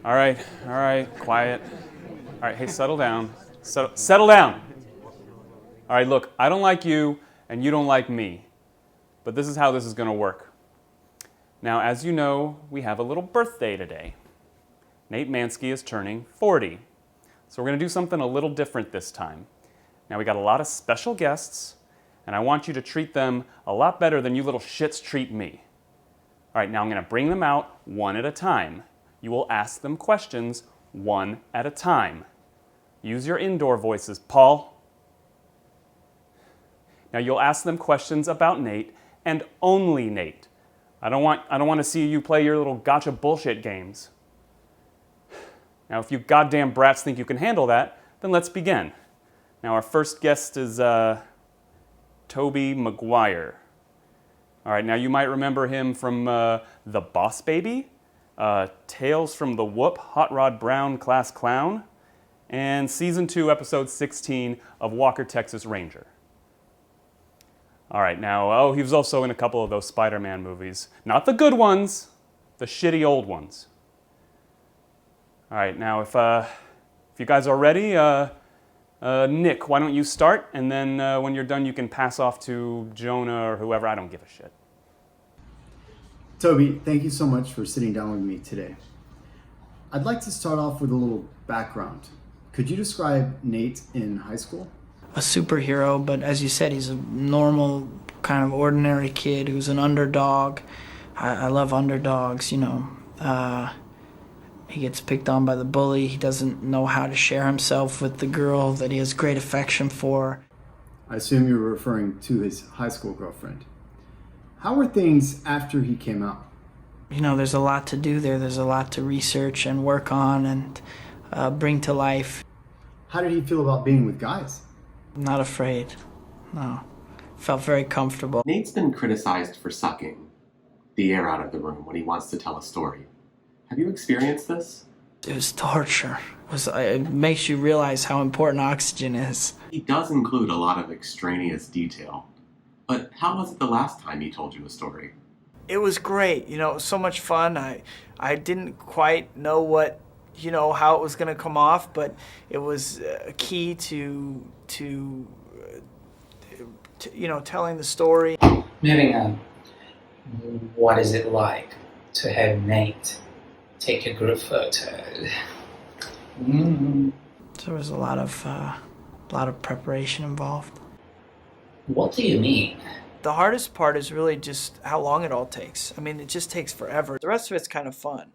All right, quiet. All right, hey, settle down. Settle down. All right, look, I don't like you, and you don't like me. But this is how this is going to work. Now, as you know, we have a little birthday today. Nate Manske is turning 40. So we're going to do something a little different this time. Now, we got a lot of special guests, and I want you to treat them a lot better than you little shits treat me. All right, now I'm going to bring them out one at a time. You will ask them questions one at a time. Use your indoor voices, Paul. Now you'll ask them questions about Nate and only Nate. I don't want to see you play your little gotcha bullshit games. Now if you goddamn brats think you can handle that, then let's begin. Now our first guest is Tobey Maguire. All right, now you might remember him from The Boss Baby, Tales from the Whoop, Hot Rod Brown Class Clown, and Season 2, Episode 16 of Walker, Texas Ranger. All right, now, he was also in a couple of those Spider-Man movies. Not the good ones, the shitty old ones. All right, now, if you guys are ready, Nick, why don't you start? And then when you're done, you can pass off to Jonah or whoever. I don't give a shit. Tobey, thank you so much for sitting down with me today. I'd like to start off with a little background. Could you describe Nate in high school? A superhero, but as you said, he's a normal, kind of ordinary kid who's an underdog. I love underdogs, you know. He gets picked on by the bully. He doesn't know how to share himself with the girl that he has great affection for. I assume you're referring to his high school girlfriend. How were things after he came out? You know, there's a lot to do there. There's a lot to research and work on and bring to life. How did he feel about being with guys? Not afraid, no. Felt very comfortable. Nate's been criticized for sucking the air out of the room when he wants to tell a story. Have you experienced this? It was torture. It makes you realize how important oxygen is. He does include a lot of extraneous detail. But how was it the last time he told you a story? It was great. You know, it was so much fun. I didn't quite know what, you know, how it was going to come off, but it was key to you know, telling the story. Moving on, what is it like to have Nate take a group photo? There was a lot of preparation involved. What do you mean? The hardest part is really just how long it all takes. I mean, it just takes forever. The rest of it's kind of fun.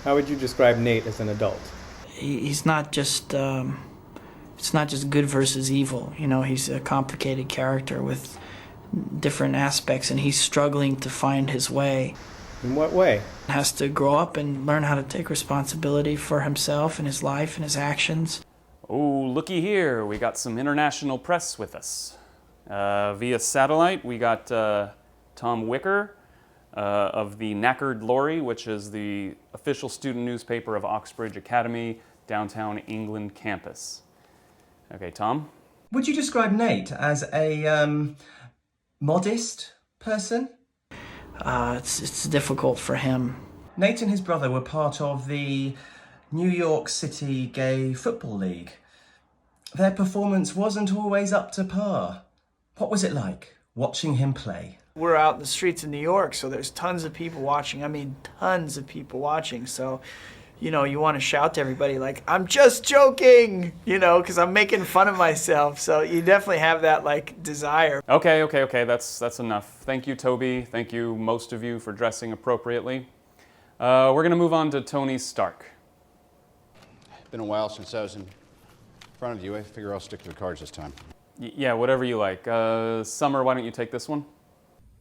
How would you describe Nate as an adult? He's not just, it's not just good versus evil. You know, he's a complicated character with different aspects, and he's struggling to find his way. In what way? He has to grow up and learn how to take responsibility for himself and his life and his actions. Oh, looky here, we got some international press with us. Via satellite, we got Tom Wicker of the Knackered Lorry, which is the official student newspaper of Oxbridge Academy, downtown England campus. Okay, Tom? Would you describe Nate as a modest person? It's difficult for him. Nate and his brother were part of the New York City Gay Football League. Their performance wasn't always up to par. What was it like watching him play? We're out in the streets of New York, so there's tons of people watching. I mean, tons of people watching. So, you know, you want to shout to everybody like, I'm just joking, you know, because I'm making fun of myself. So you definitely have that, like, desire. Okay, that's enough. Thank you, Tobey. Thank you, most of you, for dressing appropriately. We're going to move on to Tony Stark. Been a while since I was in front of you. I figure I'll stick to the cards this time. Yeah, whatever you like. Summer, why don't you take this one?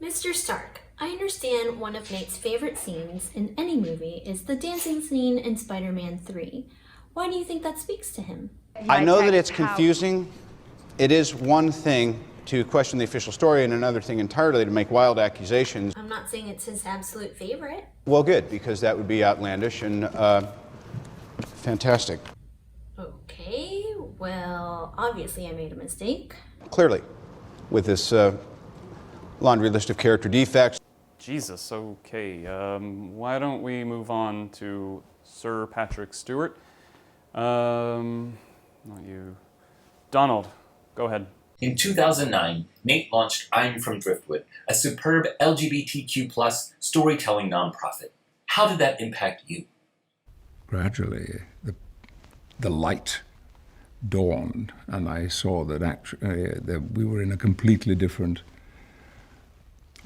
Mr. Stark, I understand one of Nate's favorite scenes in any movie is the dancing scene in Spider-Man 3. Why do you think that speaks to him? I know that it's confusing. It is one thing to question the official story and another thing entirely to make wild accusations. I'm not saying it's his absolute favorite. Well, good, because that would be outlandish and fantastic. Okay, well, obviously I made a mistake. Clearly, with this laundry list of character defects. Jesus, okay. Why don't we move on to Sir Patrick Stewart. Not you. Donald, go ahead. In 2009, Nate launched I'm From Driftwood, a superb LGBTQ+ storytelling nonprofit. How did that impact you? Gradually, the light dawned, and I saw that actually that we were in a completely different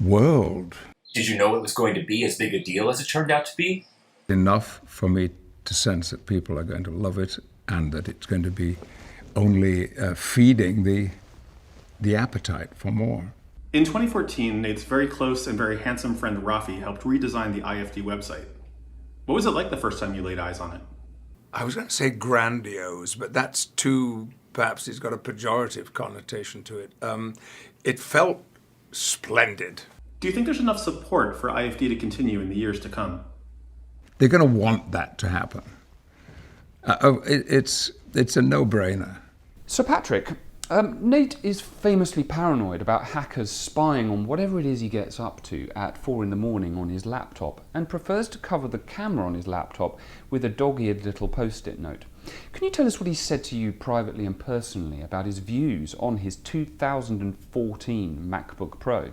world. Did you know it was going to be as big a deal as it turned out to be? Enough for me to sense that people are going to love it and that it's going to be only feeding the appetite for more. In 2014, Nate's very close and very handsome friend Rafi helped redesign the IFD website. What was it like the first time you laid eyes on it? I was going to say grandiose, but that's too, perhaps it's got a pejorative connotation to it. It felt splendid. Do you think there's enough support for IFD to continue in the years to come? They're going to want that to happen. It's a no-brainer. Sir Patrick, Nate is famously paranoid about hackers spying on whatever it is he gets up to at 4 in the morning on his laptop, and prefers to cover the camera on his laptop with a dog-eared little post-it note. Can you tell us what he said to you privately and personally about his views on his 2014 MacBook Pro?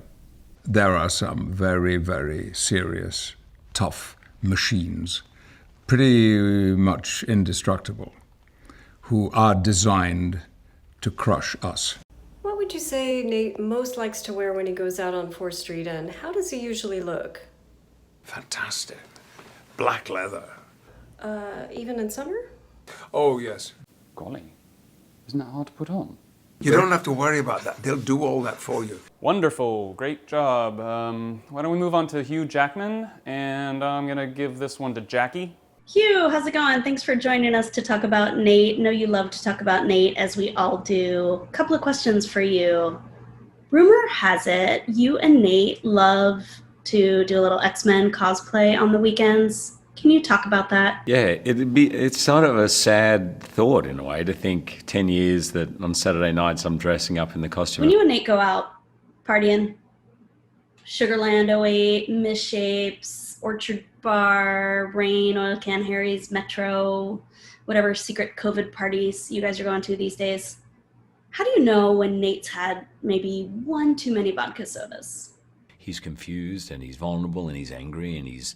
There are some very, very serious, tough machines, pretty much indestructible, who are designed to crush us. What would you say Nate most likes to wear when he goes out on 4th Street, and how does he usually look? Fantastic. Black leather. Even in summer? Oh, yes. Golly, isn't that hard to put on? You don't have to worry about that. They'll do all that for you. Wonderful, great job. Why don't we move on to Hugh Jackman, and I'm gonna give this one to Jackie. Hugh, how's it going? Thanks for joining us to talk about Nate. Know you love to talk about Nate, as we all do. A couple of questions for you. Rumor has it you and Nate love to do a little X-Men cosplay on the weekends. Can you talk about that? Yeah, it's sort of a sad thought in a way to think 10 years that on Saturday nights I'm dressing up in the costume. When you and Nate go out partying, Sugarland '08, Misshapes, Orchard Bar, Rain, Oil Can Harry's, Metro, whatever secret COVID parties you guys are going to these days, how do you know when Nate's had maybe one too many vodka sodas? He's confused and he's vulnerable and he's angry and he's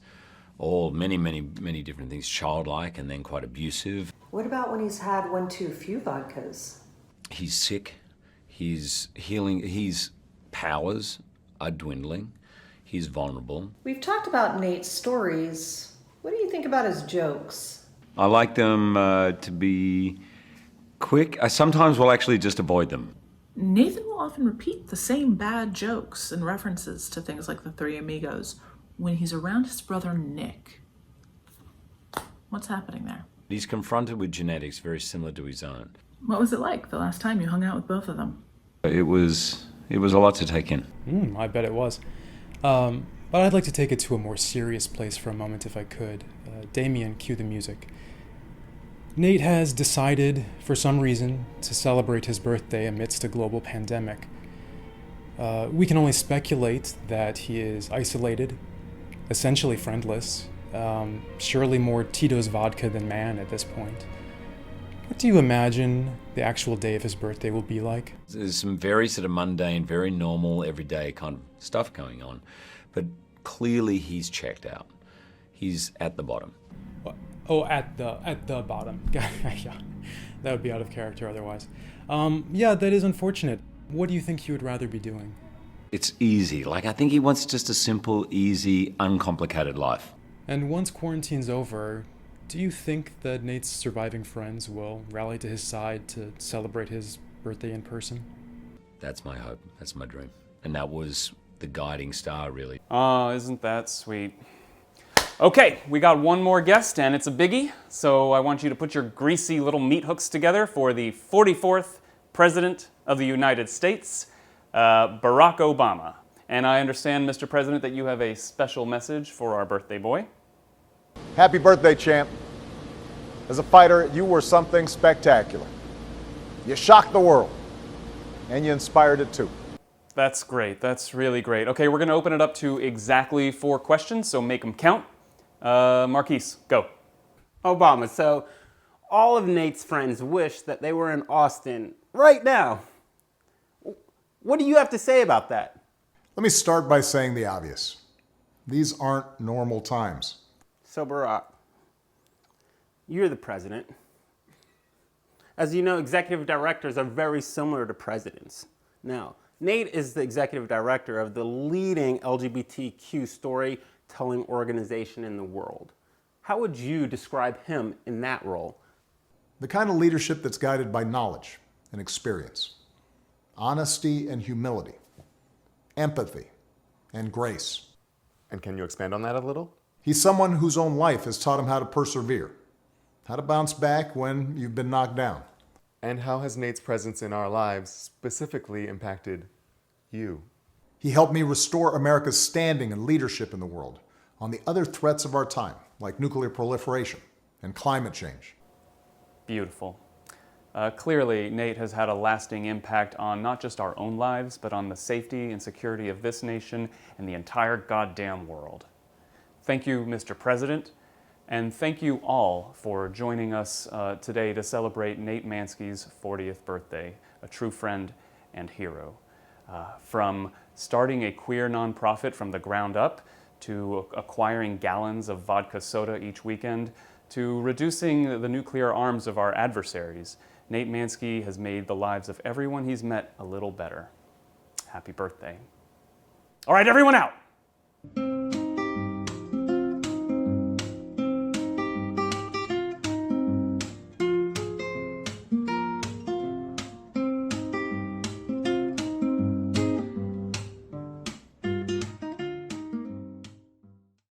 all many different things, childlike and then quite abusive. What about when he's had one too few vodkas? He's sick, he's healing, his powers are dwindling, he's vulnerable. We've talked about Nate's stories. What do you think about his jokes? I like them to be quick. I sometimes will actually just avoid them. Nathan will often repeat the same bad jokes and references to things like the Three Amigos when he's around his brother Nick. What's happening there? He's confronted with genetics very similar to his own. What was it like the last time you hung out with both of them? It was a lot to take in. I bet it was. But I'd like to take it to a more serious place for a moment if I could. Damien, cue the music. Nate has decided, for some reason, to celebrate his birthday amidst a global pandemic. We can only speculate that he is isolated, essentially friendless, surely more Tito's vodka than man at this point. What do you imagine the actual day of his birthday will be like? There's some very sort of mundane, very normal, everyday kind of stuff going on, but clearly he's checked out. He's at the bottom. Oh, at the bottom. Yeah, that would be out of character otherwise. Yeah, that is unfortunate. What do you think he would rather be doing? It's easy. I think he wants just a simple, easy, uncomplicated life. And once quarantine's over, do you think that Nate's surviving friends will rally to his side to celebrate his birthday in person? That's my hope. That's my dream. And that was the guiding star, really. Oh, isn't that sweet? Okay, we got one more guest, and it's a biggie, so I want you to put your greasy little meat hooks together for the 44th President of the United States, Barack Obama. And I understand, Mr. President, that you have a special message for our birthday boy. Happy birthday, champ. As a fighter, you were something spectacular. You shocked the world, and you inspired it too. That's great. That's really great. Okay, we're going to open it up to exactly 4 questions, so make them count. Marquise, go. Obama. So all of Nate's friends wish that they were in Austin right now. What do you have to say about that? Let me start by saying the obvious. These aren't normal times. So Barack, you're the president. As you know, executive directors are very similar to presidents. Now, Nate is the executive director of the leading LGBTQ storytelling organization in the world. How would you describe him in that role? The kind of leadership that's guided by knowledge and experience, honesty and humility, empathy and grace. And can you expand on that a little? He's someone whose own life has taught him how to persevere, how to bounce back when you've been knocked down. And how has Nate's presence in our lives specifically impacted you? He helped me restore America's standing and leadership in the world on the other threats of our time, like nuclear proliferation and climate change. Beautiful. Clearly, Nate has had a lasting impact on not just our own lives, but on the safety and security of this nation and the entire goddamn world. Thank you, Mr. President, and thank you all for joining us today to celebrate Nate Manske's 40th birthday, a true friend and hero. From starting a queer nonprofit from the ground up, to acquiring gallons of vodka soda each weekend, to reducing the nuclear arms of our adversaries, Nate Manske has made the lives of everyone he's met a little better. Happy birthday. All right, everyone out!